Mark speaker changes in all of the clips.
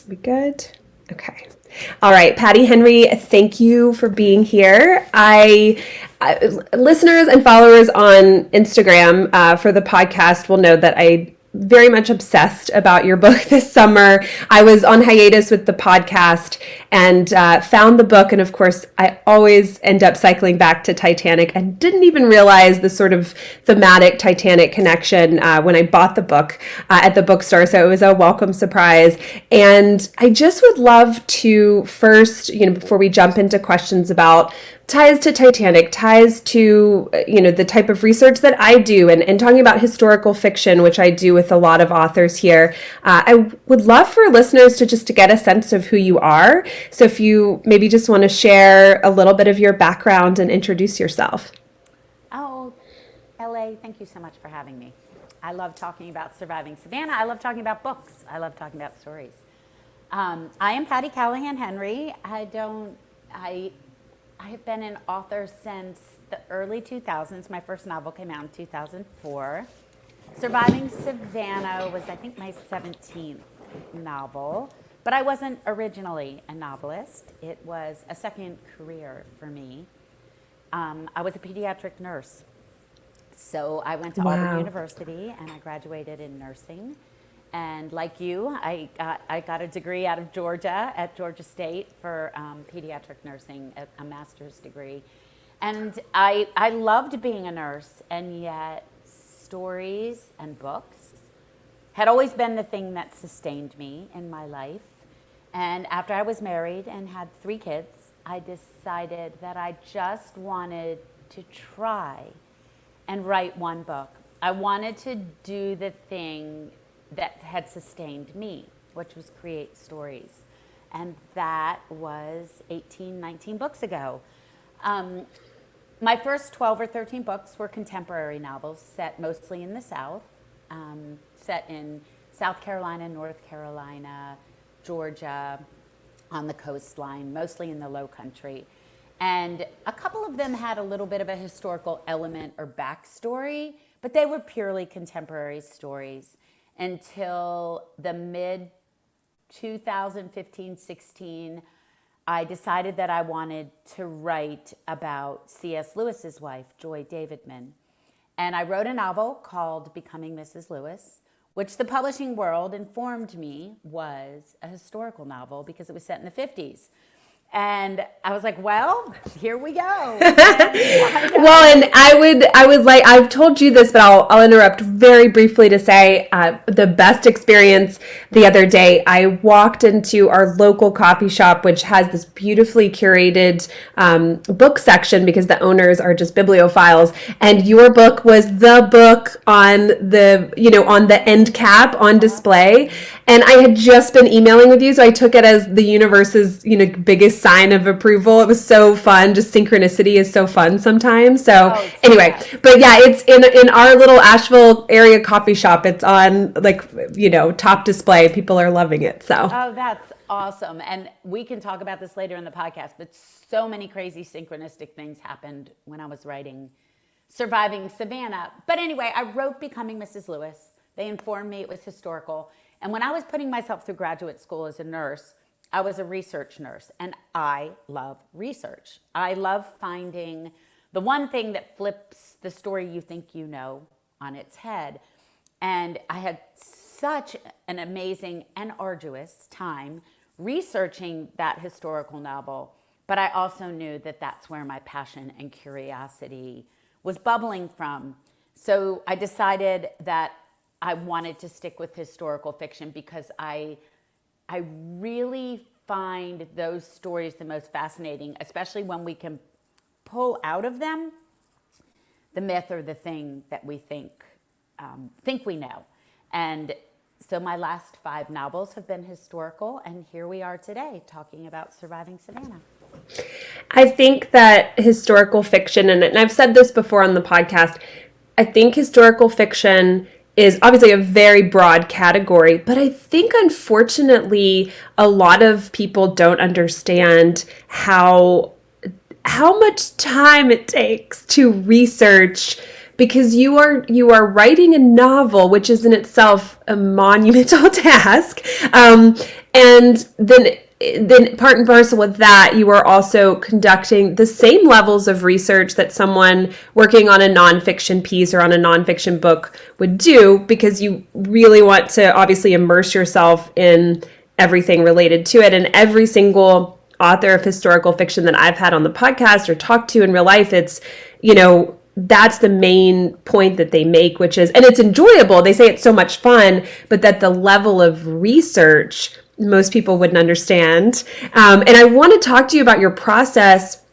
Speaker 1: We good? Okay. All right, Patti Henry, thank you for being here. Listeners and followers on Instagram for the podcast will know that I very much obsessed about your book this summer. I was on hiatus with the podcast and found the book. And of course, I always end up cycling back to Titanic and didn't even realize the sort of thematic Titanic connection when I bought the book at the bookstore. So it was a welcome surprise. And I just would love to first, before we jump into questions about ties to Titanic, ties to, the type of research that I do and talking about historical fiction, which I do with a lot of authors here. I would love for listeners to get a sense of who you are. So if you maybe just want to share a little bit of your background and introduce yourself.
Speaker 2: Oh, LA, thank you so much for having me. I love talking about Surviving Savannah. I love talking about books. I love talking about stories. I am Patti Callahan Henry. I have been an author since the early 2000s. My first novel came out in 2004. Surviving Savannah was, I think, my 17th novel. But I wasn't originally a novelist. It was a second career for me. I was a pediatric nurse. So I went to Auburn University and I graduated in nursing. And like you, I got a degree out of Georgia at Georgia State for pediatric nursing, a master's degree. And I loved being a nurse, and yet stories and books had always been the thing that sustained me in my life. And after I was married and had 3 kids, I decided that I just wanted to try and write one book. I wanted to do the thing that had sustained me, which was create stories. And that was 18, 19 books ago. My first 12 or 13 books were contemporary novels set mostly in the South, set in South Carolina, North Carolina, Georgia, on the coastline, mostly in the Low Country. And a couple of them had a little bit of a historical element or backstory, but they were purely contemporary stories until the mid 2015-16, I decided that I wanted to write about C.S. Lewis's wife, Joy Davidman. And I wrote a novel called Becoming Mrs. Lewis, which the publishing world informed me was a historical novel because it was set in the 50s. And I was like, well, here we go.
Speaker 1: Well, and I would like, I've told you this, but I'll interrupt very briefly to say the best experience the other day, I walked into our local coffee shop, which has this beautifully curated book section because the owners are just bibliophiles. And your book was the book on the, on the end cap on display. And I had just been emailing with you, so I took it as the universe's, biggest sign of approval. It was so fun. Just synchronicity is so fun sometimes. So anyway, but yeah, it's in our little Asheville area coffee shop. It's on top display. People are loving it. So
Speaker 2: that's awesome. And we can talk about this later in the podcast, but so many crazy synchronistic things happened when I was writing Surviving Savannah. But anyway, I wrote Becoming Mrs. Lewis. They informed me it was historical. And when I was putting myself through graduate school as a nurse, I was a research nurse, and I love research. I love finding the one thing that flips the story you think you know on its head. And I had such an amazing and arduous time researching that historical novel, but I also knew that that's where my passion and curiosity was bubbling from. So I decided that I wanted to stick with historical fiction because I really find those stories the most fascinating, especially when we can pull out of them the myth or the thing that we think we know. And so my last 5 novels have been historical, and here we are today talking about Surviving Savannah.
Speaker 1: I think that historical fiction, and I've said this before on the podcast, I think historical fiction is obviously a very broad category, but I think unfortunately a lot of people don't understand how much time it takes to research because you are writing a novel, which is in itself a monumental task, and then part and parcel with that, you are also conducting the same levels of research that someone working on a nonfiction piece or on a nonfiction book would do, because you really want to obviously immerse yourself in everything related to it. And every single author of historical fiction that I've had on the podcast or talked to in real life, it's, that's the main point that they make, which is, and it's enjoyable. They say it's so much fun, but that the level of research most people wouldn't understand. And I want to talk to you about your process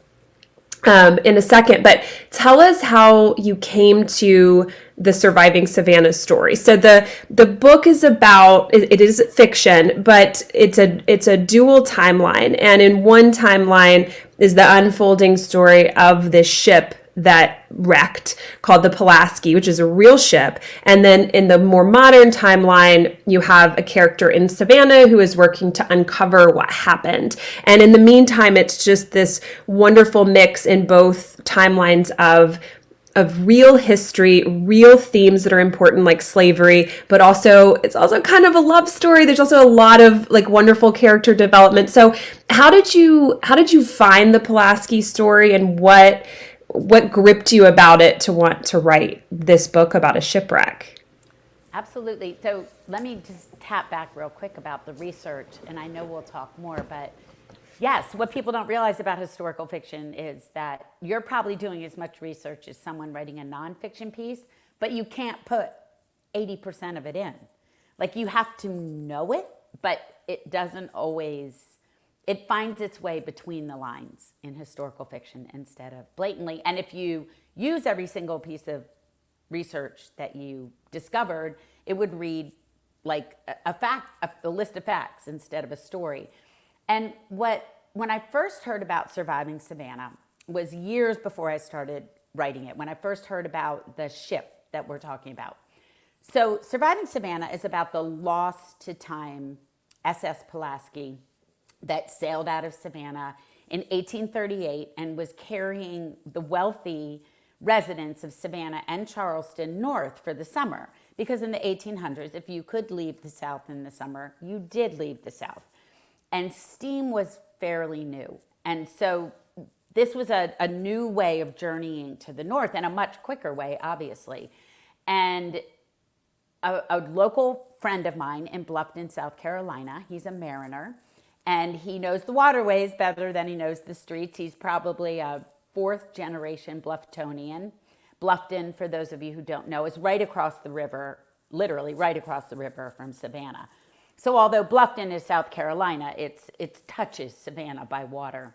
Speaker 1: in a second, but tell us how you came to the Surviving Savannah story. So the book is about, it is fiction, but it's a dual timeline, and in one timeline is the unfolding story of this ship that wrecked called the Pulaski, which is a real ship. And then in the more modern timeline, you have a character in Savannah who is working to uncover what happened. And in the meantime, it's just this wonderful mix in both timelines of real history, real themes that are important, like slavery, but also it's also kind of a love story. There's also a lot of like wonderful character development. So how did you find the Pulaski story, and what gripped you about it to want to write this book about a shipwreck?
Speaker 2: Absolutely. So let me just tap back real quick about the research, and I know we'll talk more, but yes, what people don't realize about historical fiction is that you're probably doing as much research as someone writing a nonfiction piece, but you can't put 80% of it in. Like, you have to know it, but it doesn't always, it finds its way between the lines in historical fiction instead of blatantly. And if you use every single piece of research that you discovered, it would read like a list of facts instead of a story. And when I first heard about Surviving Savannah was years before I started writing it, when I first heard about the ship that we're talking about. So Surviving Savannah is about the lost to time SS Pulaski that sailed out of Savannah in 1838 and was carrying the wealthy residents of Savannah and Charleston north for the summer. Because in the 1800s, if you could leave the South in the summer, you did leave the South. And steam was fairly new. And so this was a new way of journeying to the north, and a much quicker way, obviously. And a local friend of mine in Bluffton, South Carolina, he's a mariner, and he knows the waterways better than he knows the streets. He's probably a fourth generation Bluftonian. Bluffton, for those of you who don't know, is right across the river, literally right across the river from Savannah. So although Bluffton is South Carolina, it touches Savannah by water.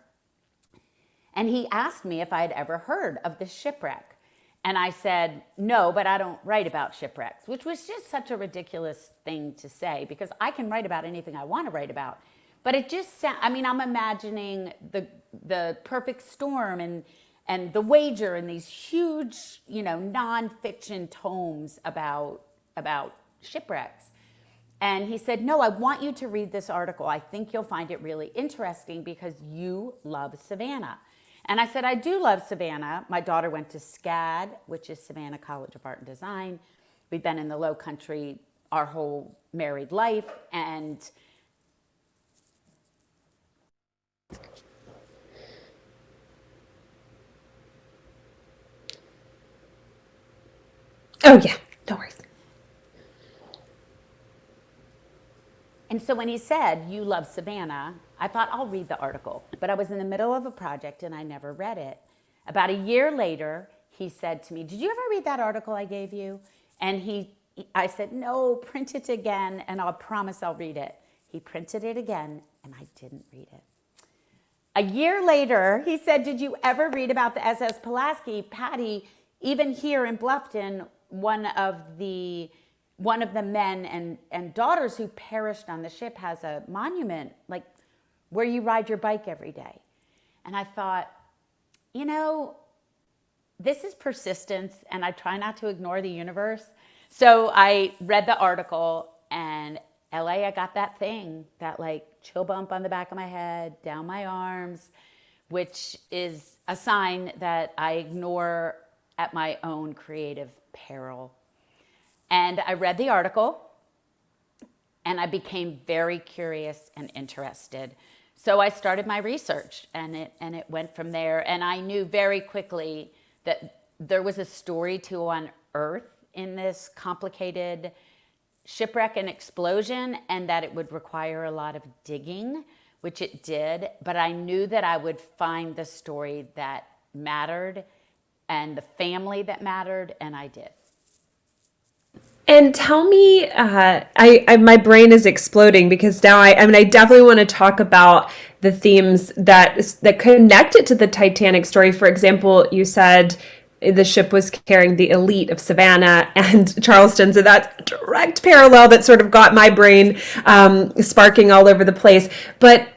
Speaker 2: And he asked me if I had ever heard of the shipwreck. And I said, no, but I don't write about shipwrecks, which was just such a ridiculous thing to say, because I can write about anything I want to write about. But it just, I'm imagining the perfect storm and the wager and these huge, nonfiction tomes about shipwrecks. And he said, no, I want you to read this article. I think you'll find it really interesting because you love Savannah. And I said, I do love Savannah. My daughter went to SCAD, which is Savannah College of Art and Design. We've been in the Low Country our whole married life. And
Speaker 1: Oh, yeah, no worries.
Speaker 2: And so when he said, you love Savannah, I thought, I'll read the article. But I was in the middle of a project and I never read it. About a year later, he said to me, did you ever read that article I gave you? And I said, no, print it again and I'll promise I'll read it. He printed it again and I didn't read it. A year later, he said, did you ever read about the SS Pulaski? Patti, even here in Bluffton, one of the men and daughters who perished on the ship has a monument, like where you ride your bike every day. And I thought, this is persistence, and I try not to ignore the universe. So I read the article, and LA, I got that thing, that like chill bump on the back of my head, down my arms, which is a sign that I ignore at my own creative peril. And I read the article and I became very curious and interested. So I started my research and it went from there. And I knew very quickly that there was a story to unearth in this complicated shipwreck and explosion, and that it would require a lot of digging, which it did. But I knew that I would find the story that mattered and the family that mattered, and I did.
Speaker 1: And tell me, my brain is exploding because now I definitely want to talk about the themes that connect it to the Titanic story. For example, you said the ship was carrying the elite of Savannah and Charleston, so that's a direct parallel that sort of got my brain sparking all over the place. But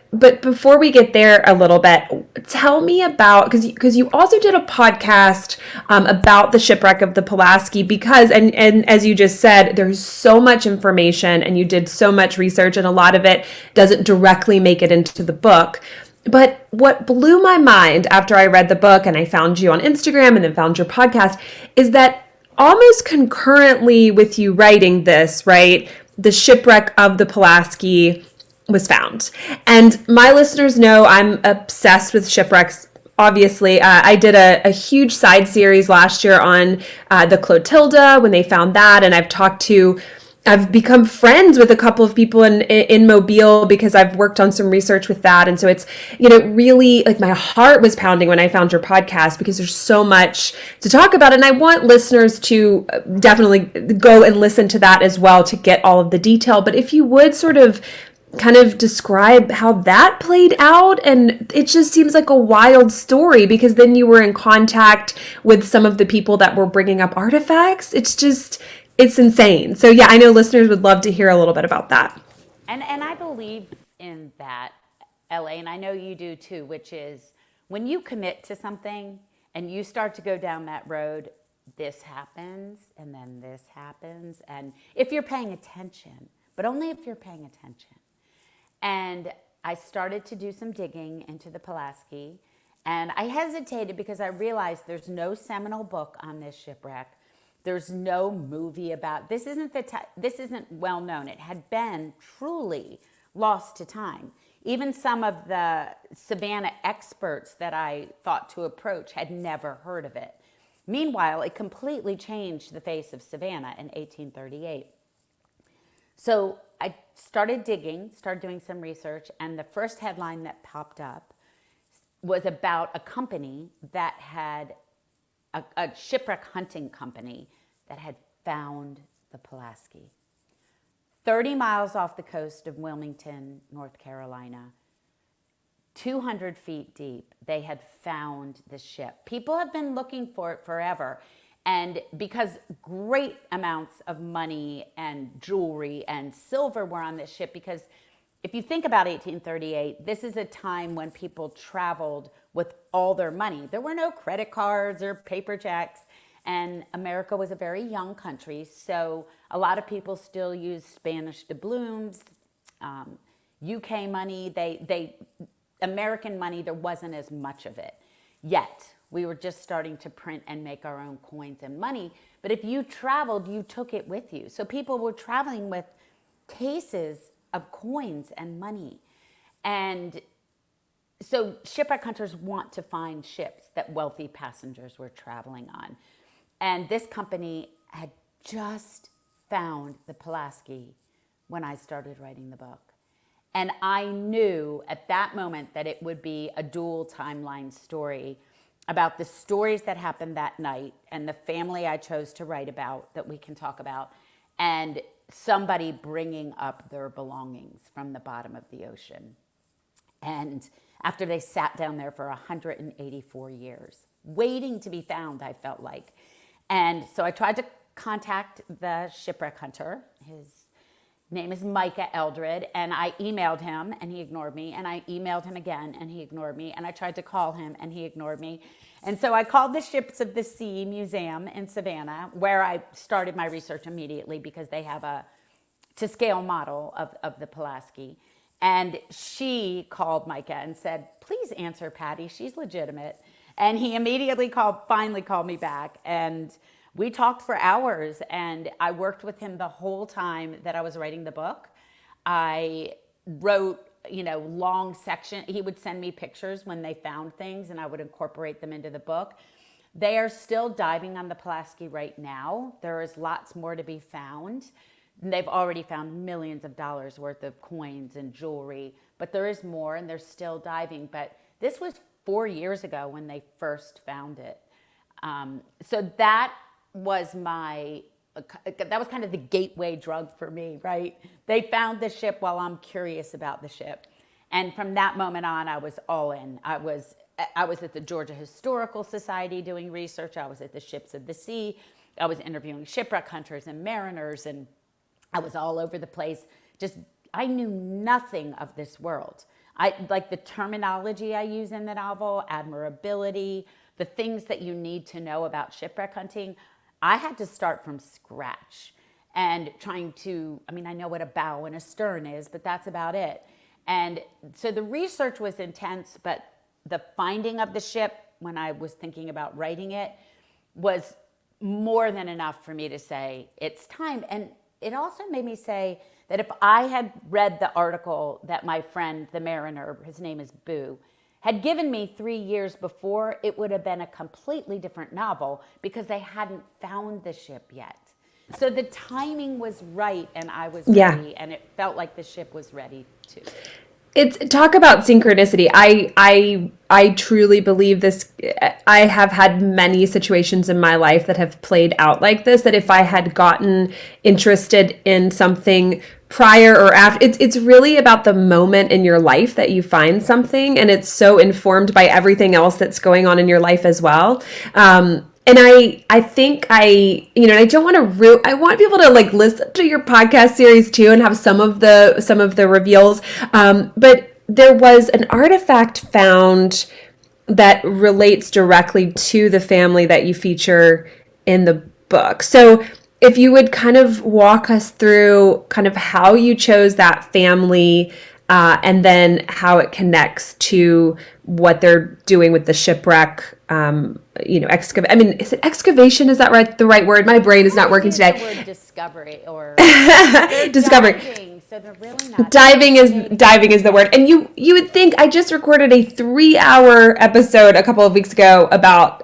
Speaker 1: before we get there a little bit, tell me about, because you also did a podcast about the shipwreck of the Pulaski, because, and as you just said, there's so much information and you did so much research and a lot of it doesn't directly make it into the book. But what blew my mind after I read the book and I found you on Instagram and then found your podcast is that almost concurrently with you writing this, right, the shipwreck of the Pulaski was found. And my listeners know I'm obsessed with shipwrecks. Obviously, I did a huge side series last year on the Clotilda when they found that. And I've become friends with a couple of people in Mobile because I've worked on some research with that. And so it's, really like my heart was pounding when I found your podcast because there's so much to talk about. And I want listeners to definitely go and listen to that as well to get all of the detail. But if you would sort of kind of describe how that played out. And it just seems like a wild story because then you were in contact with some of the people that were bringing up artifacts. It's insane. So yeah, I know listeners would love to hear a little bit about that.
Speaker 2: And I believe in that, LA, and I know you do too, which is when you commit to something and you start to go down that road, this happens and then this happens. And if you're paying attention, but only if you're paying attention. And I started to do some digging into the Pulaski, and I hesitated because I realized there's no seminal book on this shipwreck. There's no movie about this. This isn't well known. It had been truly lost to time. Even some of the Savannah experts that I thought to approach had never heard of it. Meanwhile, it completely changed the face of Savannah in 1838. So I started digging, started doing some research, and the first headline that popped up was about a company that had a shipwreck hunting company that had found the Pulaski. 30 miles off the coast of Wilmington, North Carolina, 200 feet deep, they had found the ship. People have been looking for it forever. And because great amounts of money and jewelry and silver were on this ship, because if you think about 1838, this is a time when people traveled with all their money. There were no credit cards or paper checks, and America was a very young country, so a lot of people still used Spanish doubloons, UK money. American money, there wasn't as much of it yet. We were just starting to print and make our own coins and money. But if you traveled, you took it with you. So people were traveling with cases of coins and money. And so shipwreck hunters want to find ships that wealthy passengers were traveling on. And this company had just found the Pulaski when I started writing the book. And I knew at that moment that it would be a dual timeline story about the stories that happened that night and the family I chose to write about that we can talk about, and somebody bringing up their belongings from the bottom of the ocean. And after they sat down there for 184 years, waiting to be found, I felt like. And so I tried to contact the shipwreck hunter. His name is Micah Eldred, and I emailed him and he ignored me, and I emailed him again and he ignored me, and I tried to call him and he ignored me. And so I called the Ships of the Sea Museum in Savannah, where I started my research immediately because they have a to-scale model of the Pulaski. And she called Micah and said, please answer Patti, she's legitimate. And he immediately finally called me back, and we talked for hours, and I worked with him the whole time that I was writing the book. I wrote, long section. He would send me pictures when they found things, and I would incorporate them into the book. They are still diving on the Pulaski right now. There is lots more to be found. They've already found millions of dollars worth of coins and jewelry, but there is more, and they're still diving. But this was 4 years ago when they first found it. So that was kind of the gateway drug for me, right? They found the ship while I'm curious about the ship. And from that moment on, I was all in. I was at the Georgia Historical Society doing research. I was at the Ships of the Sea. I was interviewing shipwreck hunters and mariners, and I was all over the place. I knew nothing of this world. I like the terminology I use in the novel, admirability, the things that you need to know about shipwreck hunting. I had to start from scratch and I know what a bow and a stern is, but that's about it. And so the research was intense, but the finding of the ship, when I was thinking about writing it, was more than enough for me to say, it's time. And it also made me say that if I had read the article that my friend, the mariner, his name is Boo, had given me 3 years before, it would have been a completely different novel because they hadn't found the ship yet. So the timing was right, and I was ready, and it felt like the ship was ready too.
Speaker 1: It's talk about synchronicity. I truly believe this. I have had many situations in my life that have played out like this, that if I had gotten interested in something prior or after, it's really about the moment in your life that you find something, and it's so informed by everything else that's going on in your life as well. And I think I don't want to I want people to like listen to your podcast series too and have some of the reveals. But there was an artifact found that relates directly to the family that you feature in the book. So if you would kind of walk us through kind of how you chose that family, and then how it connects to what they're doing with the shipwreck, is it excavation? Is that right? The right word? My brain is not working today.
Speaker 2: The word discovery or
Speaker 1: discovery.
Speaker 2: Diving, so they're really not
Speaker 1: diving is the word. And you would think, I just recorded a 3-hour episode a couple of weeks ago about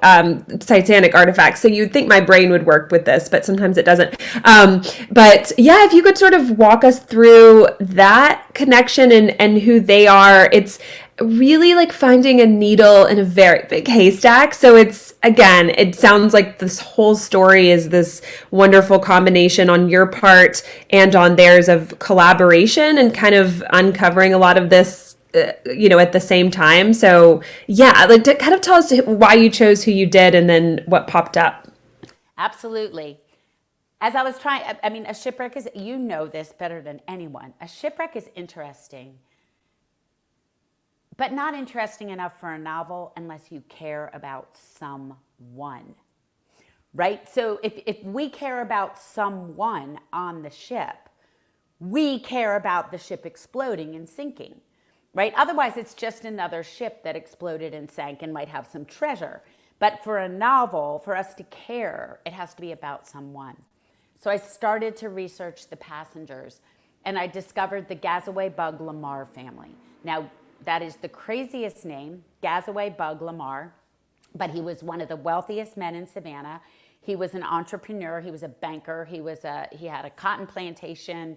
Speaker 1: Titanic artifacts, so you'd think my brain would work with this, but sometimes it doesn't. But yeah, if you could sort of walk us through that connection and who they are. It's really like finding a needle in a very big haystack. So it sounds like this whole story is this wonderful combination on your part and on theirs of collaboration and kind of uncovering a lot of this, at the same time. So yeah, like to kind of tell us why you chose who you did and then what popped up.
Speaker 2: Absolutely. As I was a shipwreck is, this better than anyone. A shipwreck is interesting, but not interesting enough for a novel unless you care about someone, right? So if we care about someone on the ship, we care about the ship exploding and sinking, right? Otherwise, it's just another ship that exploded and sank and might have some treasure. But for a novel, for us to care, it has to be about someone. So I started to research the passengers, and I discovered the Gazaway Bug Lamar family. Now, that is the craziest name, Gazaway Bug Lamar, but he was one of the wealthiest men in Savannah. He was an entrepreneur. He was a banker. He had a cotton plantation,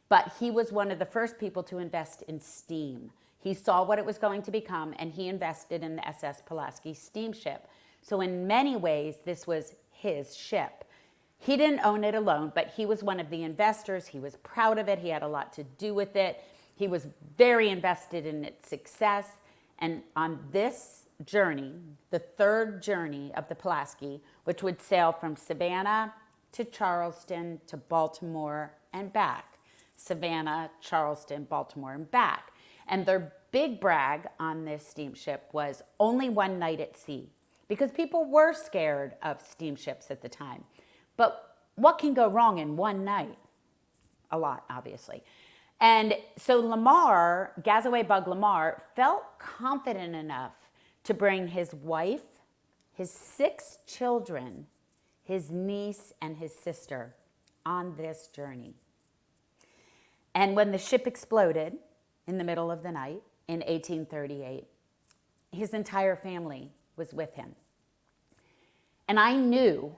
Speaker 2: but he was one of the first people to invest in steam. He saw what it was going to become, and he invested in the SS Pulaski steamship. So in many ways, this was his ship. He didn't own it alone, but he was one of the investors. He was proud of it. He had a lot to do with it. He was very invested in its success. And on this journey, the third journey of the Pulaski, which would sail from Savannah to Charleston to Baltimore and back. Savannah, Charleston, Baltimore, and back. And their big brag on this steamship was only one night at sea, because people were scared of steamships at the time. But what can go wrong in one night? A lot, obviously. And so Lamar, Gazaway Bug Lamar, felt confident enough to bring his wife, his 6 children, his niece, and his sister on this journey. And when the ship exploded in the middle of the night in 1838, his entire family was with him. And I knew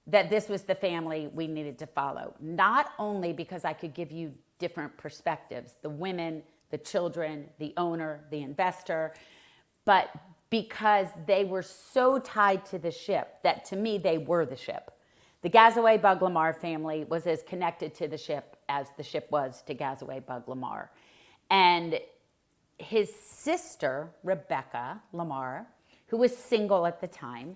Speaker 2: that this was the family we needed to follow, not only because I could give you different perspectives, the women, the children, the owner, the investor, but because they were so tied to the ship that to me they were the ship. The Gazaway Bug Lamar family was as connected to the ship as the ship was to Gazaway Bug Lamar. And his sister, Rebecca Lamar, who was single at the time,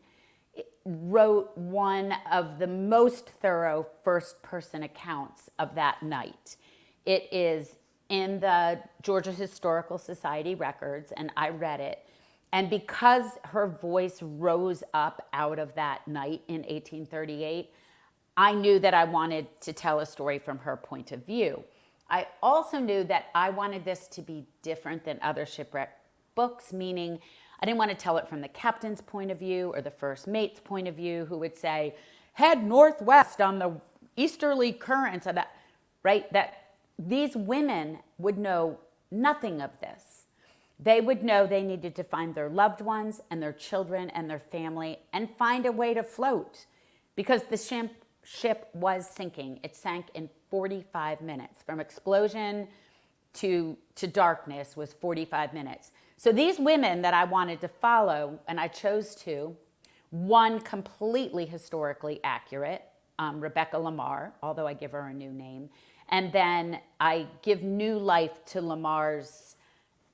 Speaker 2: wrote one of the most thorough first-person accounts of that night. It is in the Georgia Historical Society records, and I read it. And because her voice rose up out of that night in 1838, I knew that I wanted to tell a story from her point of view. I also knew that I wanted this to be different than other shipwreck books, meaning I didn't want to tell it from the captain's point of view or the first mate's point of view, who would say, head northwest on the easterly currents, of that, right? That these women would know nothing of this. They would know they needed to find their loved ones and their children and their family and find a way to float, because the ship was sinking. It sank in 45 minutes. From explosion to darkness was 45 minutes. So these women that I wanted to follow, and I chose two, one completely historically accurate, Rebecca Lamar, although I give her a new name, and then I give new life to Lamar's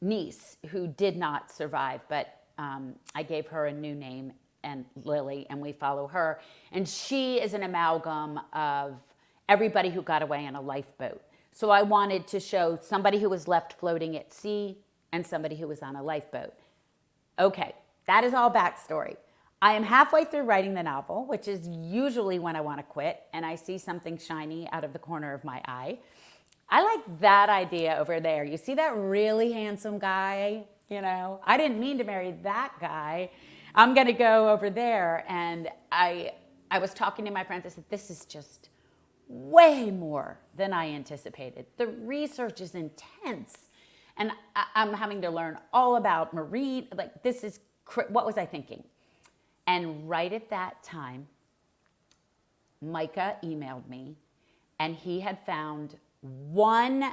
Speaker 2: niece, who did not survive, but I gave her a new name, and Lily, and we follow her. And she is an amalgam of everybody who got away in a lifeboat. So I wanted to show somebody who was left floating at sea and somebody who was on a lifeboat. Okay, that is all backstory. I am halfway through writing the novel, which is usually when I want to quit and I see something shiny out of the corner of my eye. I like that idea over there. You see that really handsome guy? You know, I didn't mean to marry that guy. I'm going to go over there. And I was talking to my friends. I said, this is just way more than I anticipated. The research is intense. And I'm having to learn all about marine. Like, this is, what was I thinking? And right at that time, Micah emailed me, and he had found one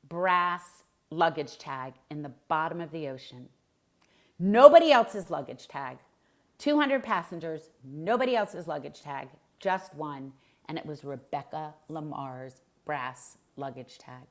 Speaker 2: brass luggage tag in the bottom of the ocean. Nobody else's luggage tag. 200 passengers, nobody else's luggage tag, just one. And it was Rebecca Lamar's brass luggage tag.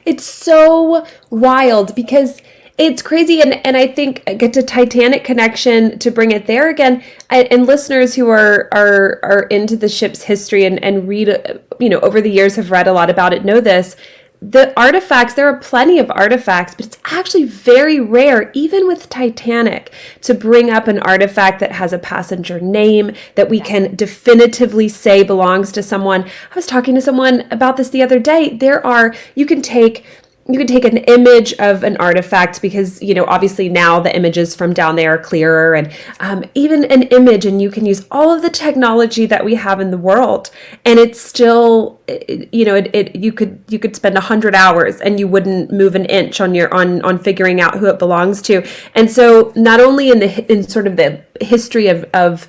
Speaker 1: It's so wild because it's crazy. And I think I get to Titanic connection to bring it there again. And listeners who are into the ship's history and read, over the years have read a lot about it, know this. The artifacts, there are plenty of artifacts, but it's actually very rare, even with Titanic, to bring up an artifact that has a passenger name that we can definitively say belongs to someone. I was talking to someone about this the other day. You can take an image of an artifact because, obviously now the images from down there are clearer, and even an image, and you can use all of the technology that we have in the world, and it's still, you could spend 100 hours and you wouldn't move an inch on figuring out who it belongs to. And so not only in sort of the history of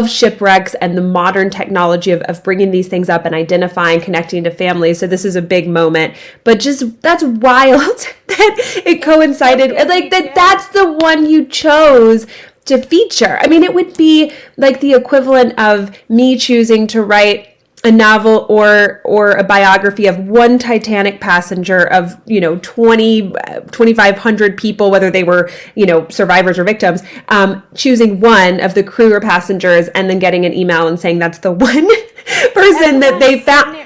Speaker 1: shipwrecks and the modern technology of bringing these things up and identifying, connecting to families. So this is a big moment, but just that's wild that it coincided. Like that's the one you chose to feature. I mean, it would be like the equivalent of me choosing to write a novel or a biography of one Titanic passenger of, 2,500 people, whether they were, survivors or victims, choosing one of the crew or passengers and then getting an email and saying that's the one person that they found.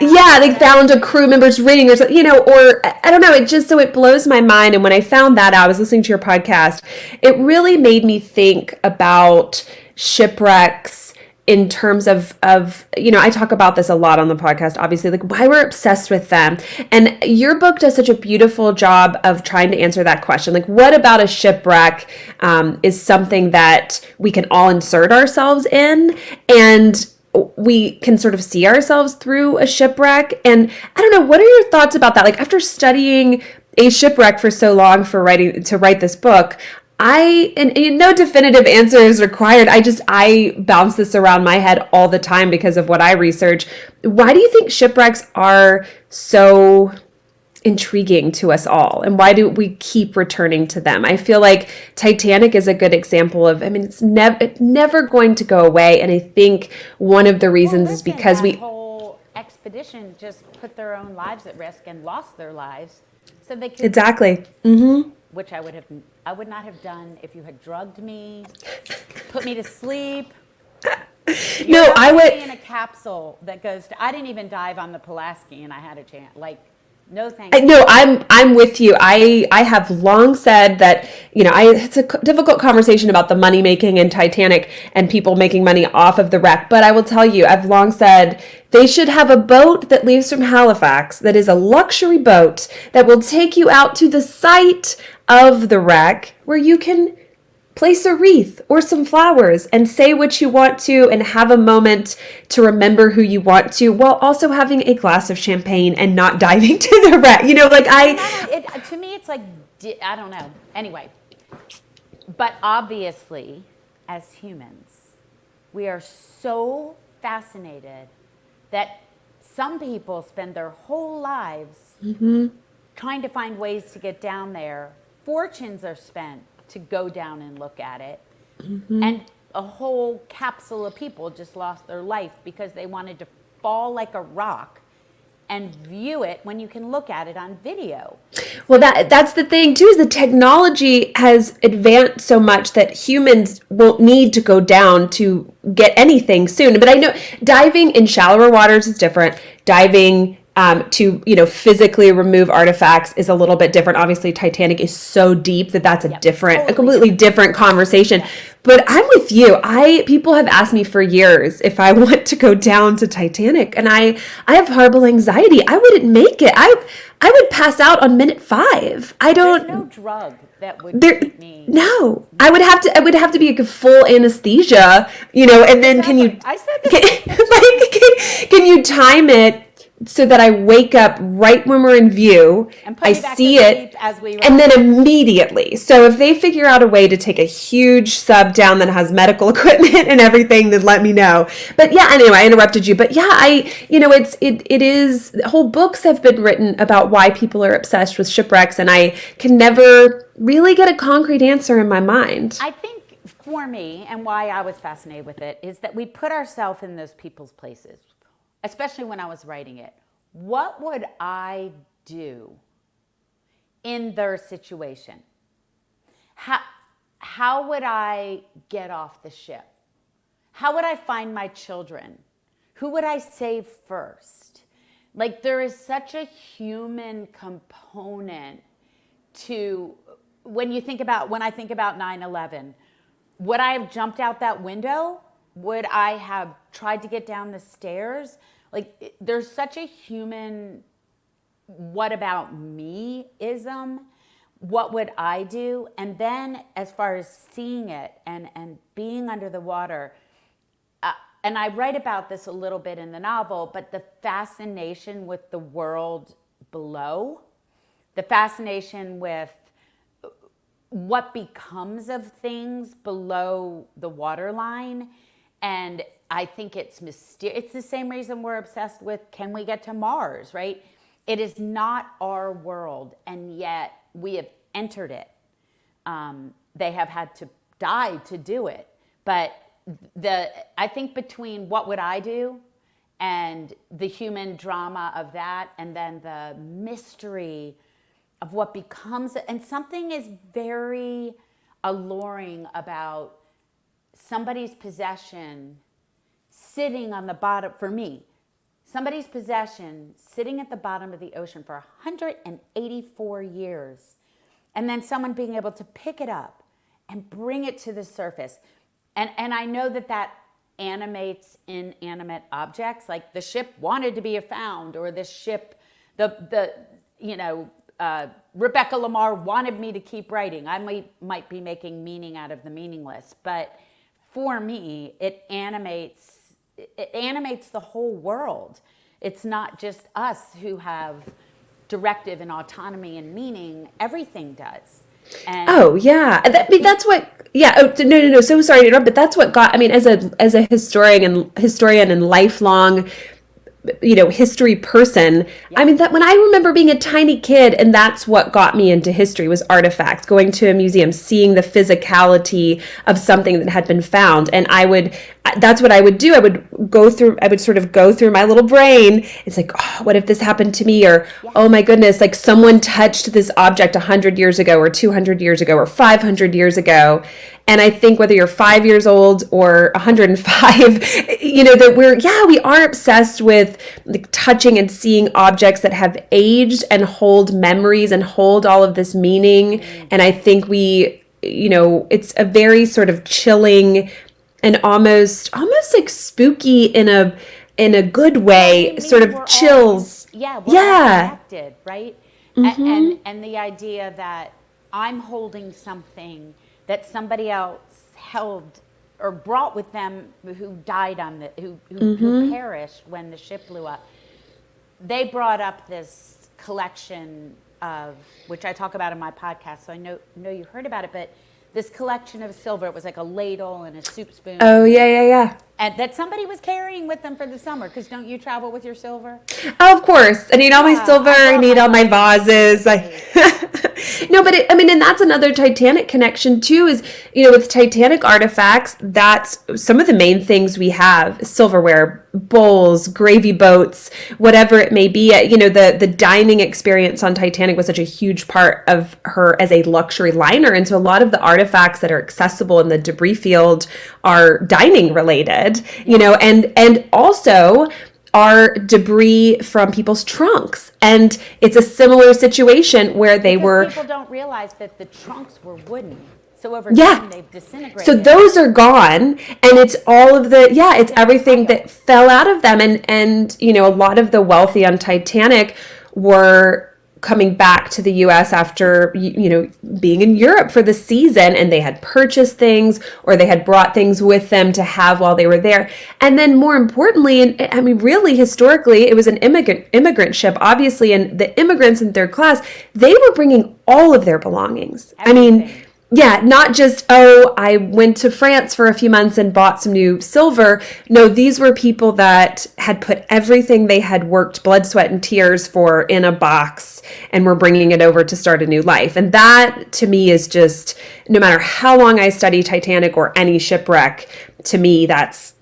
Speaker 1: Yeah, they found a crew member's ring or something, or I don't know. It blows my mind. And when I found that out, I was listening to your podcast, it really made me think about shipwrecks in terms of, I talk about this a lot on the podcast, obviously, like why we're obsessed with them. And your book does such a beautiful job of trying to answer that question. Like, what about a shipwreck is something that we can all insert ourselves in, and we can sort of see ourselves through a shipwreck. And I don't know, what are your thoughts about that? Like, after studying a shipwreck for so long to write this book, and no definitive answer is required. I bounce this around my head all the time because of what I research. Why do you think shipwrecks are so intriguing to us all, and why do we keep returning to them? I feel like Titanic is a good example of, it's never going to go away. And I think one of the reasons is because
Speaker 2: that whole expedition just put their own lives at risk and lost their lives so they could.
Speaker 1: Exactly. Mm-hmm.
Speaker 2: Which I would not have done if you had drugged me, put me to sleep.
Speaker 1: No, I would
Speaker 2: be in a capsule that goes to. I didn't even dive on the Pulaski, and I had a chance. Like, no, thank you.
Speaker 1: No, I'm with you. I have long said that, it's a difficult conversation about the money making in Titanic and people making money off of the wreck. But I will tell you, I've long said they should have a boat that leaves from Halifax that is a luxury boat that will take you out to the site of the wreck where you can place a wreath or some flowers and say what you want to and have a moment to remember who you want to, while also having a glass of champagne and not diving to the wreck.
Speaker 2: To me, it's like, I don't know. Anyway, but obviously, as humans, we are so fascinated that some people spend their whole lives trying to find ways to get down there. Fortunes are spent to go down and look at it. And a whole capsule of people just lost their life because they wanted to fall like a rock and view it when you can look at it on video.
Speaker 1: Well, that's the thing too, is the technology has advanced so much that humans won't need to go down to get anything soon. But I know diving in shallower waters is different. Diving to physically remove artifacts is a little bit different. Obviously, Titanic is so deep that's a completely different conversation. Yes. But I'm with you. People have asked me for years if I want to go down to Titanic, and I have horrible anxiety. I wouldn't make it. I would pass out on minute 5. There's
Speaker 2: no drug that would keep me.
Speaker 1: No, I would have to be a full anesthesia, and then
Speaker 2: can you? I said
Speaker 1: this. Can you time it so that I wake up right when we're in view, I see it, and then immediately. So if they figure out a way to take a huge sub down that has medical equipment and everything, then let me know. But yeah, anyway, I interrupted you. But yeah, it is, whole books have been written about why people are obsessed with shipwrecks, and I can never really get a concrete answer in my mind.
Speaker 2: I think for me, and why I was fascinated with it, is that we put ourselves in those people's places. Especially when I was writing it. What would I do in their situation? How would I get off the ship? How would I find my children? Who would I save first? Like, there is such a human component to, when I think about 9/11, would I have jumped out that window? Would I have tried to get down the stairs? Like, there's such a human, what about me-ism? What would I do? And then as far as seeing it and being under the water, and I write about this a little bit in the novel, but the fascination with the world below, the fascination with what becomes of things below the waterline. And I think it's mysterious. It's the same reason we're obsessed with, can we get to Mars, right? It is not our world, and yet we have entered it. They have had to die to do it. But I think between what would I do and the human drama of that, and then the mystery of what becomes, and something is very alluring about somebody's possession sitting on the bottom, for me, somebody's possession sitting at the bottom of the ocean for 184 years, and then someone being able to pick it up and bring it to the surface. And I know that animates inanimate objects. Like the ship wanted to be found, or the ship, the Rebecca Lamar wanted me to keep writing. I might be making meaning out of the meaningless, but for me, it animates the whole world. It's not just us who have directive and autonomy and meaning. Everything does. And
Speaker 1: Oh yeah, that's what. Yeah. Oh, no. So sorry to interrupt, but that's what got. I mean, as a historian and lifelong, history person. I mean, that when I remember being a tiny kid, and that's what got me into history was artifacts, going to a museum, seeing the physicality of something that had been found. And that's what I would do. I would sort of go through my little brain. It's like, oh, what if this happened to me? Or, oh my goodness, like someone touched this object 100 years ago or 200 years ago or 500 years ago. And I think whether you're 5 years old or 105, that we are obsessed with like touching and seeing objects that have aged and hold memories and hold all of this meaning. And I think it's a very sort of chilling and almost like spooky in a good way, sort of chills.
Speaker 2: We're all connected, right? And the idea that I'm holding something that somebody else held or brought with them, who died who perished when the ship blew up. They brought up this collection of, which I talk about in my podcast, so I know you heard about it, but this collection of silver. It was like a ladle and a soup spoon.
Speaker 1: Oh yeah.
Speaker 2: And that somebody was carrying with them for the summer, because don't you travel with your silver?
Speaker 1: Oh, of course. I need all my silver. I need all my vases. No, but and that's another Titanic connection too, is, with Titanic artifacts, that's some of the main things we have: silverware, bowls, gravy boats, whatever it may be. The dining experience on Titanic was such a huge part of her as a luxury liner. And so a lot of the artifacts that are accessible in the debris field are dining related, and also are debris from people's trunks. And it's a similar situation where
Speaker 2: people don't realize that the trunks were wooden. So over time they've disintegrated.
Speaker 1: So those are gone, and it's all of it's everything that fell out of them. And a lot of the wealthy on Titanic were coming back to the U.S. after, being in Europe for the season, and they had purchased things or they had brought things with them to have while they were there. And then more importantly, and I mean, really historically, it was an immigrant ship, obviously, and the immigrants in third class, they were bringing all of their belongings.
Speaker 2: Everything.
Speaker 1: I mean, not just, I went to France for a few months and bought some new silver. No, these were people that had put everything they had worked blood, sweat, and tears for in a box and were bringing it over to start a new life. And that, to me, is just, no matter how long I study Titanic or any shipwreck, to me, that's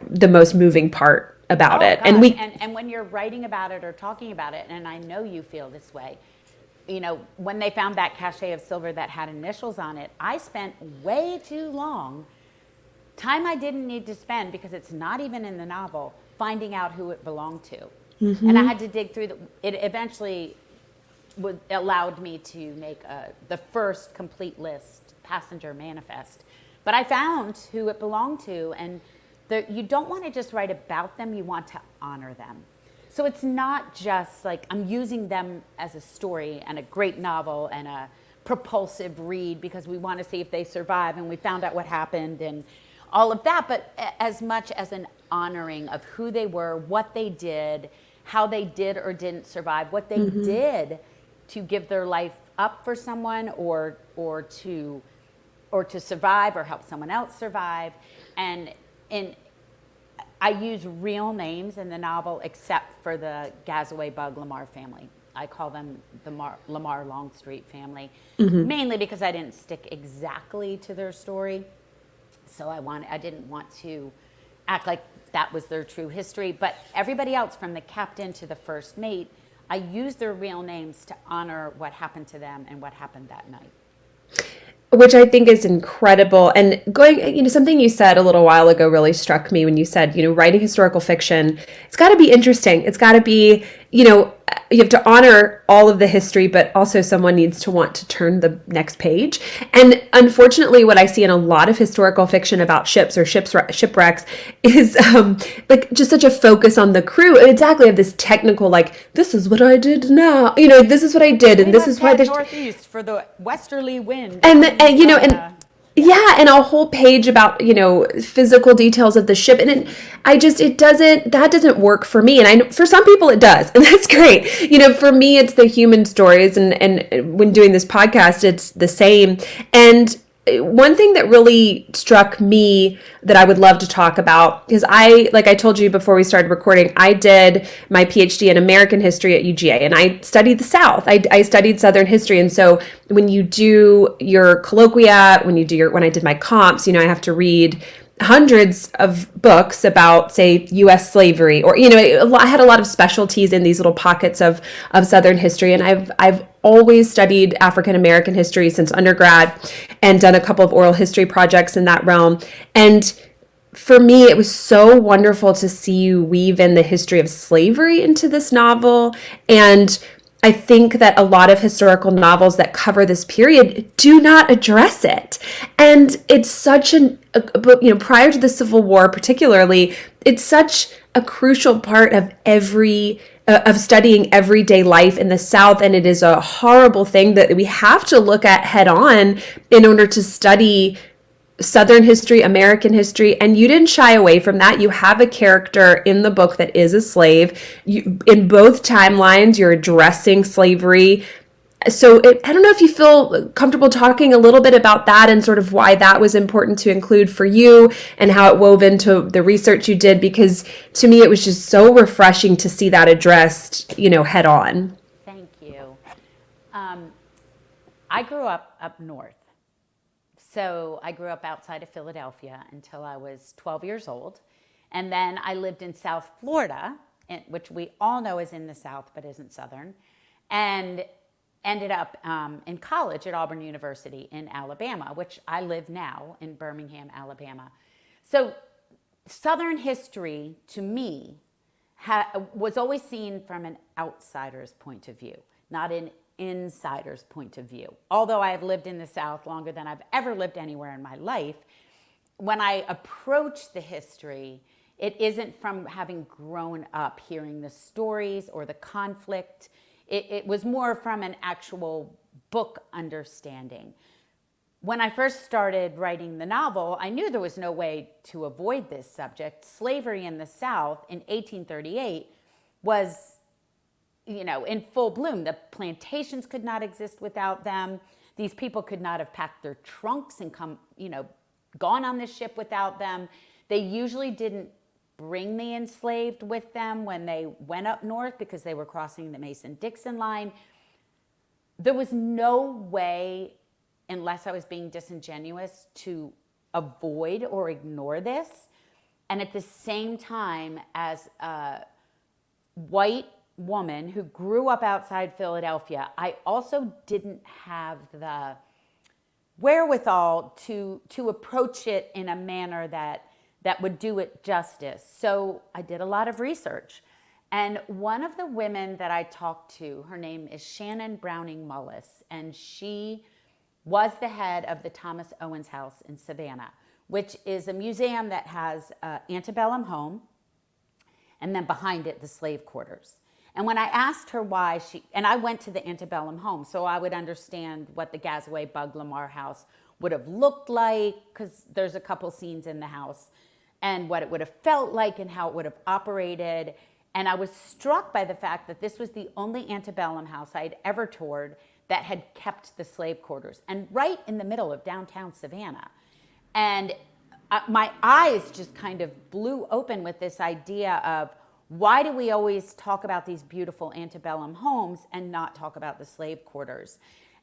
Speaker 1: the most moving part about it.
Speaker 2: Gosh. And when you're writing about it or talking about it, and I know you feel this way, when they found that cachet of silver that had initials on it, I spent way too long, time I didn't need to spend, because it's not even in the novel, finding out who it belonged to. And I had to dig through it eventually allowed me to make the first complete list, passenger manifest. But I found who it belonged to, and you don't want to just write about them, you want to honor them. So it's not just like I'm using them as a story and a great novel and a propulsive read because we want to see if they survive and we found out what happened and all of that, but as much as an honoring of who they were, what they did, how they did or didn't survive, what they did to give their life up for someone or to survive or help someone else survive. And I use real names in the novel except for the Gazaway Bug Lamar family. I call them the Lamar Longstreet family, mainly because I didn't stick exactly to their story. So I didn't want to act like that was their true history. But everybody else, from the captain to the first mate, I used their real names to honor what happened to them and what happened that night.
Speaker 1: Which I think is incredible. And something you said a little while ago really struck me when you said, writing historical fiction, it's got to be interesting. It's got to be you know, you have to honor all of the history, but also someone needs to want to turn the next page. And unfortunately, what I see in a lot of historical fiction about ships or shipwrecks is like just such a focus on the crew. Exactly, of this technical, like, this is what I did now. You know, this is what I did, and this is why
Speaker 2: the northeast for the westerly wind.
Speaker 1: and you know, and yeah, and a whole page about, you know, physical details of the ship. And that doesn't work for me. And for some people it does. And that's great. You know, for me, it's the human stories. And when doing this podcast, it's the same. And one thing that really struck me that I would love to talk about, because like I told you before we started recording, I did my PhD in American history at UGA, and I studied the South. I studied Southern history. And so when you do your colloquia, when I did my comps, you know, I have to read hundreds of books about, say, U.S. slavery, or, you know, I had a lot of specialties in these little pockets of Southern history. And I've always studied African American history since undergrad and done a couple of oral history projects in that realm. And for me, it was so wonderful to see you weave in the history of slavery into this novel. And I think that a lot of historical novels that cover this period do not address it. And it's such you know, prior to the Civil War particularly, it's such a crucial part of of studying everyday life in the South. And it is a horrible thing that we have to look at head on in order to study Southern history, American history, and you didn't shy away from that. You have a character in the book that is a slave. In both timelines, you're addressing slavery. So I don't know if you feel comfortable talking a little bit about that and sort of why that was important to include for you and how it wove into the research you did, because to me, it was just so refreshing to see that addressed, you know, head on.
Speaker 2: Thank you. I grew up north. So I grew up outside of Philadelphia until I was 12 years old. And then I lived in South Florida, which we all know is in the South but isn't Southern, and ended up in college at Auburn University in Alabama, which I live now in Birmingham, Alabama. So Southern history, to me, was always seen from an outsider's point of view, not an insider's point of view. Although I have lived in the South longer than I've ever lived anywhere in my life, when I approach the history, it isn't from having grown up hearing the stories or the conflict. It was more from an actual book understanding. When I first started writing the novel, I knew there was no way to avoid this subject. Slavery in the South in 1838 was, you know, in full bloom. The plantations could not exist without them. These people could not have packed their trunks and gone on this ship without them. They usually didn't bring the enslaved with them when they went up north because they were crossing the Mason-Dixon line. There was no way, unless I was being disingenuous, to avoid or ignore this. And at the same time, as a white woman who grew up outside Philadelphia, I also didn't have the wherewithal to approach it in a manner that would do it justice. So I did a lot of research. And one of the women that I talked to, her name is Shannon Browning Mullis, and she was the head of the Thomas Owens House in Savannah, which is a museum that has an antebellum home, and then behind it, the slave quarters. And when I asked her why and I went to the antebellum home, so I would understand what the Gazaway Bug Lamar house would have looked like, because there's a couple scenes in the house, and what it would have felt like and how it would have operated. And I was struck by the fact that this was the only antebellum house I had ever toured that had kept the slave quarters, and right in the middle of downtown Savannah. And my eyes just kind of blew open with this idea of, why do we always talk about these beautiful antebellum homes and not talk about the slave quarters?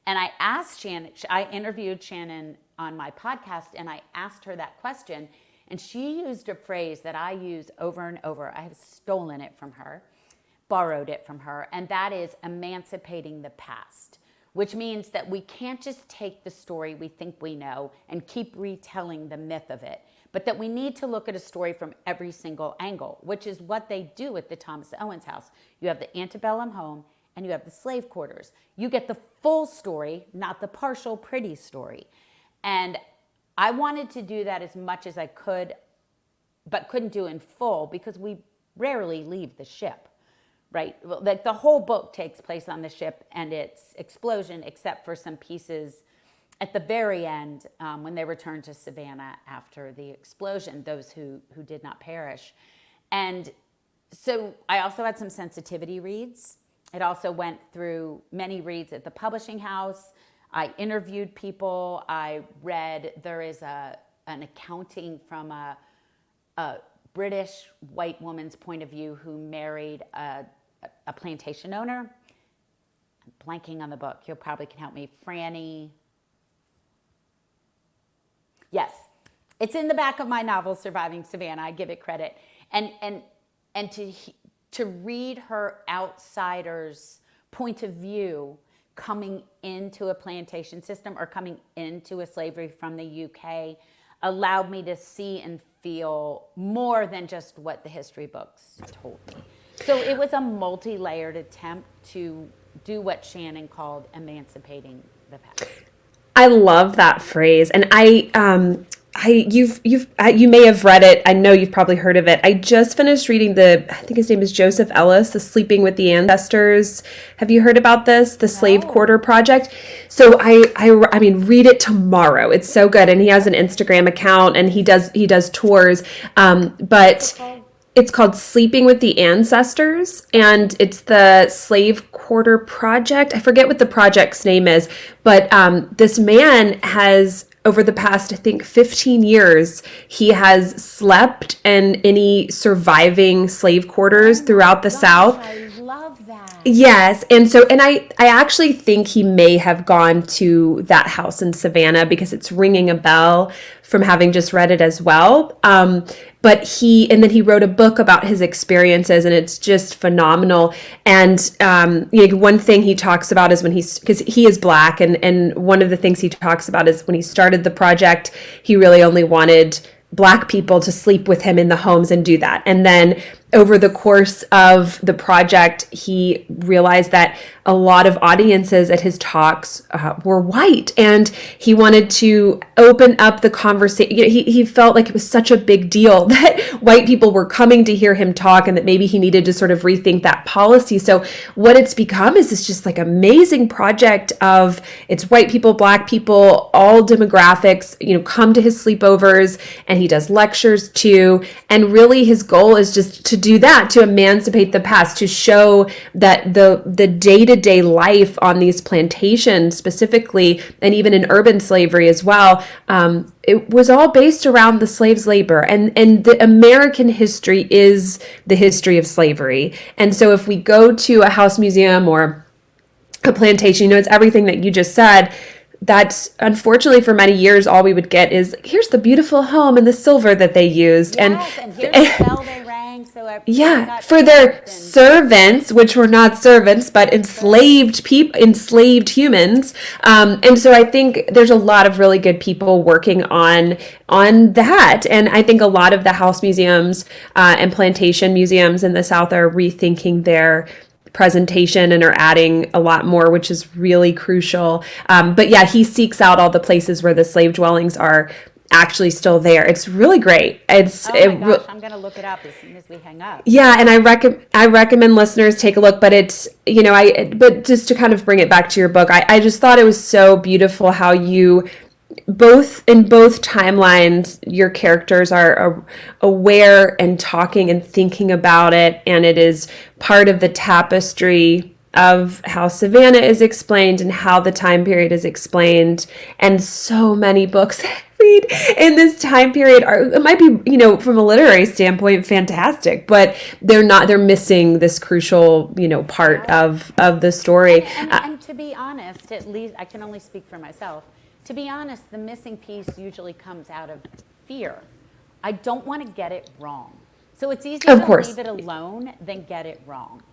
Speaker 2: And I asked Shannon, I interviewed Shannon on my podcast, and I asked her that question, and she used a phrase that I use over and over. I have stolen it from her, borrowed it from her, and that is emancipating the past, which means that we can't just take the story we think we know and keep retelling the myth of it, but that we need to look at a story from every single angle, which is what they do at the Thomas Owens house. You have the antebellum home and you have the slave quarters. You get the full story, not the partial pretty story. And I wanted to do that as much as I could, but couldn't do in full because we rarely leave the ship, right? Like the whole book takes place on the ship and its explosion, except for some pieces at the very end when they return to Savannah after the explosion, those who did not perish. And so I also had some sensitivity reads. It also went through many reads at the publishing house. I interviewed people. I read, there is an accounting from a British white woman's point of view who married a plantation owner. I'm blanking on the book. You probably can help me. Franny. Yes, it's in the back of my novel, Surviving Savannah. I give it credit. And to read her outsider's point of view coming into a plantation system or coming into a slavery from the UK allowed me to see and feel more than just what the history books told me. So it was a multi-layered attempt to do what Shannon called emancipating the past.
Speaker 1: I love that phrase, and you may have read it. I know you've probably heard of it. I just finished reading I think his name is Joseph Ellis, The Sleeping with the Ancestors. Have you heard about this? The Slave Quarter Project. So I mean, read it tomorrow. It's so good, and he has an Instagram account, and he does tours. But it's called Sleeping with the Ancestors, and it's the Slave Quarter Project. I forget what the project's name is, but this man has, over the past, I think, 15 years, he has slept in any surviving slave quarters throughout the South.
Speaker 2: I love that.
Speaker 1: Yes. And I actually think he may have gone to that house in Savannah because it's ringing a bell from having just read it as well. But then he wrote a book about his experiences, and it's just phenomenal. And one thing he talks about is because he is Black, and one of the things he talks about is when he started the project, he really only wanted Black people to sleep with him in the homes and do that. And then over the course of the project, he realized that a lot of audiences at his talks were white, and he wanted to open up the conversation. He felt like it was such a big deal that white people were coming to hear him talk, and that maybe he needed to sort of rethink that policy. So what it's become is this just like amazing project of it's white people, Black people, all demographics, come to his sleepovers, and he does lectures too. And really his goal is just to do that, to emancipate the past, to show that the day-to-day life on these plantations specifically, and even in urban slavery as well, it was all based around the slaves' labor. And the American history is the history of slavery. And so if we go to a house museum or a plantation, it's everything that you just said. That's unfortunately for many years all we would get is here's the beautiful home and the silver that they used.
Speaker 2: Yes, and here's the bell they rang. So
Speaker 1: for their servants, which were not servants but enslaved humans. And so I think there's a lot of really good people working on that. And I think a lot of the house museums and plantation museums in the South are rethinking their presentation and are adding a lot more, which is really crucial. But yeah, he seeks out all the places where the slave dwellings are actually still there. It's really great.
Speaker 2: I'm going to look it up as soon as we hang up.
Speaker 1: Yeah, and I recommend listeners take a look. But it's but just to kind of bring it back to your book, I just thought it was so beautiful how you in both timelines, your characters are aware and talking and thinking about it, and it is part of the tapestry of how Savannah is explained and how the time period is explained. And so many books I read in this time period it might be, from a literary standpoint, fantastic, but they're missing this crucial, part of the story.
Speaker 2: And to be honest, at least I can only speak for myself. To be honest, the missing piece usually comes out of fear. I don't want to get it wrong. So it's easier to leave it alone than get it wrong.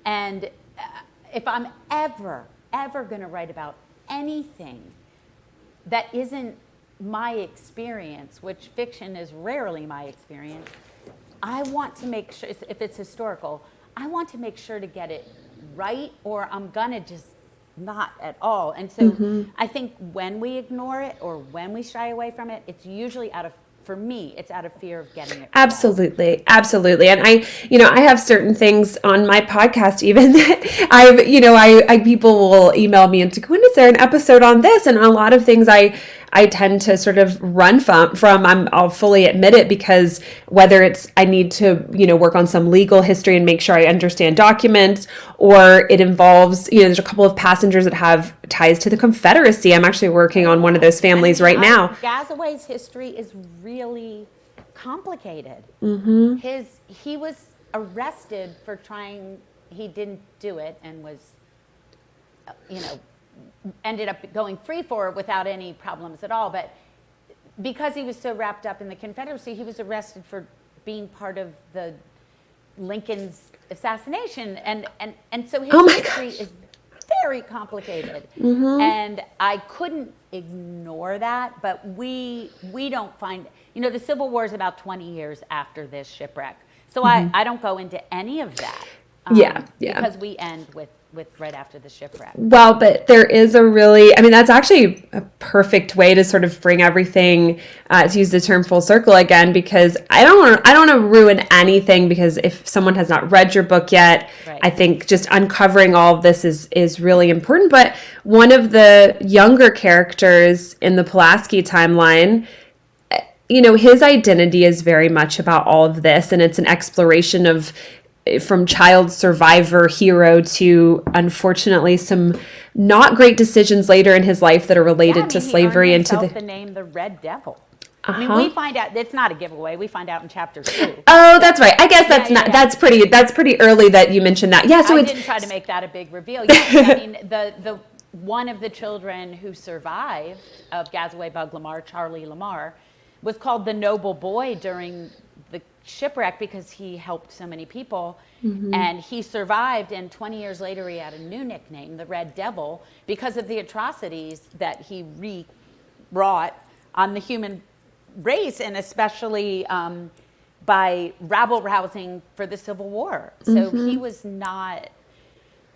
Speaker 2: And if I'm ever going to write about anything that isn't my experience, which fiction is rarely my experience, I want to make sure, if it's historical, I want to make sure to get it right, or I'm gonna just not at all. And so I think when we ignore it or when we shy away from it, it's usually for me, it's out of fear of getting it wrong.
Speaker 1: Absolutely. Absolutely. And I have certain things on my podcast even that I people will email me and say, when is there an episode on this? And a lot of things I tend to sort of run from. I'll fully admit it, because whether it's I need to, work on some legal history and make sure I understand documents, or it involves, there's a couple of passengers that have ties to the Confederacy. I'm actually working on one of those families right now.
Speaker 2: Gazaway's history is really complicated. He was arrested for he didn't do it, and was, ended up going free for it without any problems at all. But because he was so wrapped up in the Confederacy, he was arrested for being part of the Lincoln's assassination. And so his history is very complicated. And I couldn't ignore that, but we don't find, the Civil War is about 20 years after this shipwreck. So I don't go into any of that. Because we end with right after the shipwreck.
Speaker 1: Well, but there is that's actually a perfect way to sort of bring everything, to use the term full circle again, because I don't want to ruin anything, because if someone has not read your book yet, right. I think just uncovering all of this is really important. But one of the younger characters in the Pulaski timeline, his identity is very much about all of this, and it's an exploration of from child survivor hero to, unfortunately, some not great decisions later in his life that are related to slavery and to
Speaker 2: the name the Red Devil. I mean, we find out, it's not a giveaway. We find out in chapter 2.
Speaker 1: Oh, that's right. I guess that's pretty early that you mentioned that. Yeah, so
Speaker 2: I didn't try to make that a big reveal. Yes, I mean, the one of the children who survived of Gazaway Bug Lamar, Charlie Lamar, was called the Noble Boy during the shipwreck because he helped so many people, and he survived, and 20 years later he had a new nickname, the Red Devil, because of the atrocities that he wrought on the human race, and especially by rabble-rousing for the Civil War. So he was not,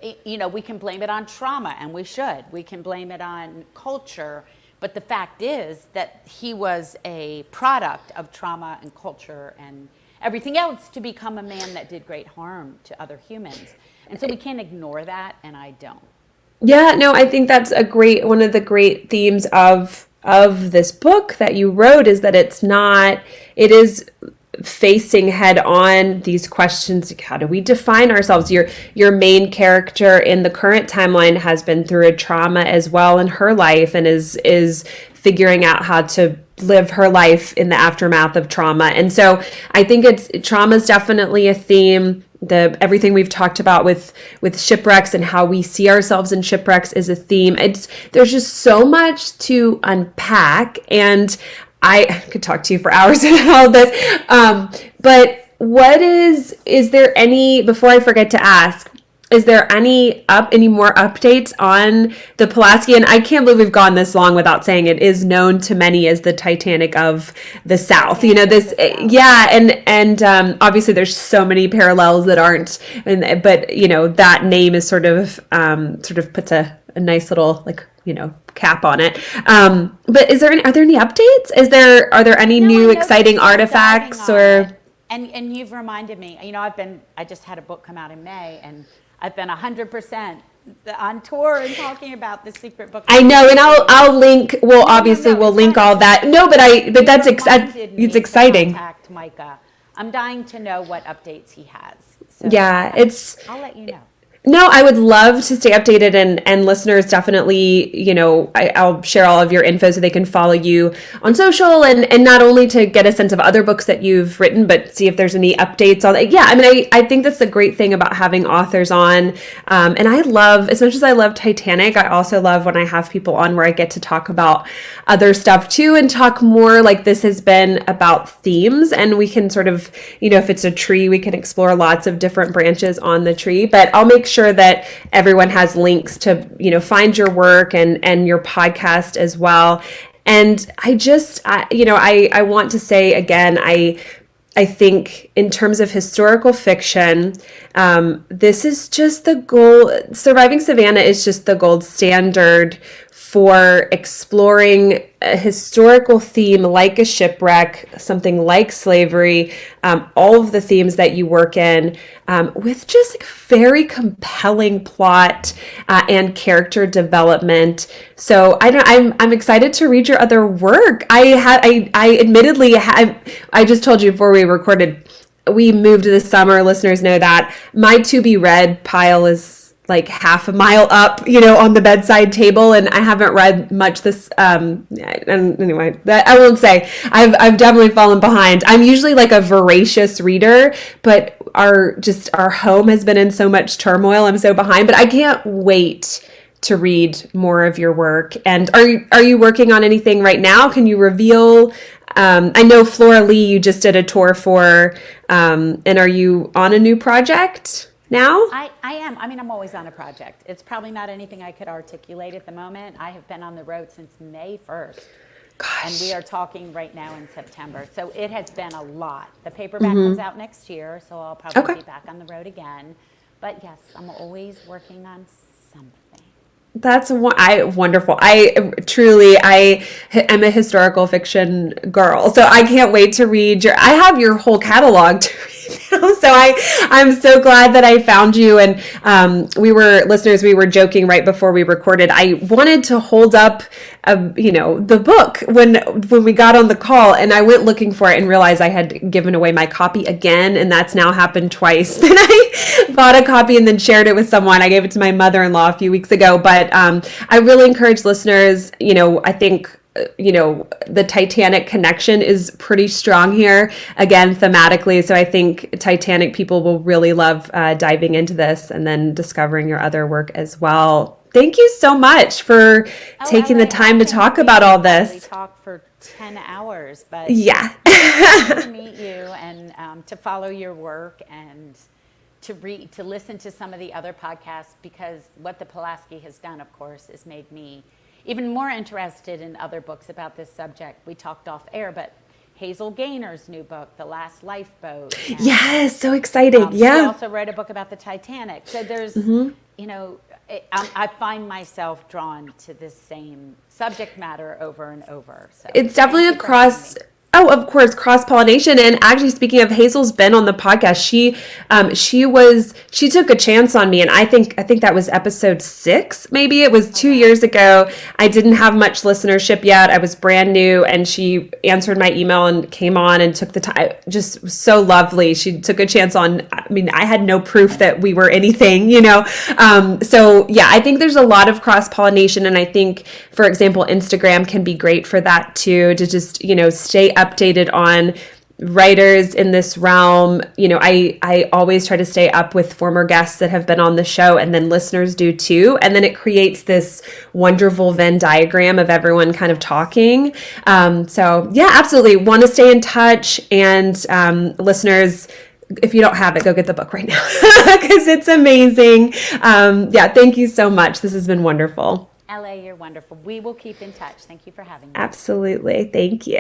Speaker 2: we can blame it on trauma, and we should. We can blame it on culture, but the fact is that he was a product of trauma and culture and everything else to become a man that did great harm to other humans. And so we can't ignore that, and I don't.
Speaker 1: Yeah, no, I think that's one of the great themes of this book that you wrote, is that it is facing head on these questions. How do we define ourselves? Your main character in the current timeline has been through a trauma as well in her life, and is figuring out how to live her life in the aftermath of trauma. And so I think trauma is definitely a theme. Everything we've talked about with shipwrecks and how we see ourselves in shipwrecks is a theme. There's just so much to unpack, and I could talk to you for hours about all this. But is there any, before I forget to ask, is there any more updates on the Pulaski? And I can't believe we've gone this long without saying it is known to many as the Titanic of the South. Obviously there's so many parallels that aren't, but that name is sort of puts a nice little cap on it. But are there any updates? Are there any new exciting artifacts or?
Speaker 2: And you've reminded me. I just had a book come out in May, and I've been 100% on tour and talking about the secret book.
Speaker 1: I know, and I'll link. Well, obviously we'll link all that. No, but that's it's exciting.
Speaker 2: Contact Micah. I'm dying to know what updates he has. So
Speaker 1: yeah,
Speaker 2: I'll let you know.
Speaker 1: No, I would love to stay updated, and listeners definitely, I'll share all of your info so they can follow you on social, and not only to get a sense of other books that you've written, but see if there's any updates on it. Yeah, I think that's the great thing about having authors on. And I love, as much as I love Titanic, I also love when I have people on where I get to talk about other stuff too, and talk more like this has been about themes, and we can sort of, if it's a tree, we can explore lots of different branches on the tree, but I'll make sure that everyone has links to, find your work and your podcast as well. And I want to say again, I think in terms of historical fiction, this is just the gold. Surviving Savannah is just the gold standard for exploring a historical theme like a shipwreck, something like slavery, all of the themes that you work in, with just like very compelling plot and character development. So I'm excited to read your other work. I admittedly I just told you before we recorded, we moved this summer. Listeners know that my to be read pile is like half a mile up, on the bedside table, and I haven't read much this. And anyway, that I won't say. I've definitely fallen behind. I'm usually like a voracious reader, but our home has been in so much turmoil. I'm so behind, but I can't wait to read more of your work. And are you working on anything right now? Can you reveal? I know Flora Lee, you just did a tour for, and are you on a new project now?
Speaker 2: I am. I mean, I'm always on a project. It's probably not anything I could articulate at the moment. I have been on the road since May 1st.
Speaker 1: Gosh.
Speaker 2: And we are talking right now in September. So it has been a lot. The paperback comes out next year, so I'll probably be back on the road again. But yes, I'm always working on something.
Speaker 1: That's wonderful. I am a historical fiction girl, so I can't wait to read I have your whole catalog to read now. So I'm so glad that I found you. And we were joking right before we recorded. I wanted to hold up, the book when we got on the call, and I went looking for it and realized I had given away my copy again, and that's now happened twice. Then I bought a copy and then shared it with someone. I gave it to my mother-in-law a few weeks ago, but I really encourage listeners. I think the Titanic connection is pretty strong here, again, thematically. So I think Titanic people will really love diving into this and then discovering your other work as well. Thank you so much for taking the time to talk about all this.
Speaker 2: We talk for 10 hours, but
Speaker 1: yeah.
Speaker 2: to meet you and to follow your work and to listen to some of the other podcasts, because what the Pulaski has done, of course, is made me even more interested in other books about this subject. We talked off air, but Hazel Gaynor's new book, The Last Lifeboat. And,
Speaker 1: yes, so exciting.
Speaker 2: She also wrote a book about the Titanic. So there's, I find myself drawn to this same subject matter over and over. So
Speaker 1: it's definitely of course, cross-pollination. And actually, speaking of, Hazel's been on the podcast. She took a chance on me, and I think that was episode 6. Maybe it was 2 years ago. I didn't have much listenership yet. I was brand new, and she answered my email and came on and took the time. Just so lovely. She took a chance on. I mean, I had no proof that we were anything, So yeah, I think there's a lot of cross-pollination, and I think, for example, Instagram can be great for that too. To just stay updated on writers in this realm. I always try to stay up with former guests that have been on the show, and then listeners do too. And then it creates this wonderful Venn diagram of everyone kind of talking. So yeah, absolutely want to stay in touch. And listeners, if you don't have it, go get the book right now because it's amazing. Thank you so much. This has been wonderful.
Speaker 2: LA, you're wonderful. We will keep in touch. Thank you for having me.
Speaker 1: Absolutely. Thank you.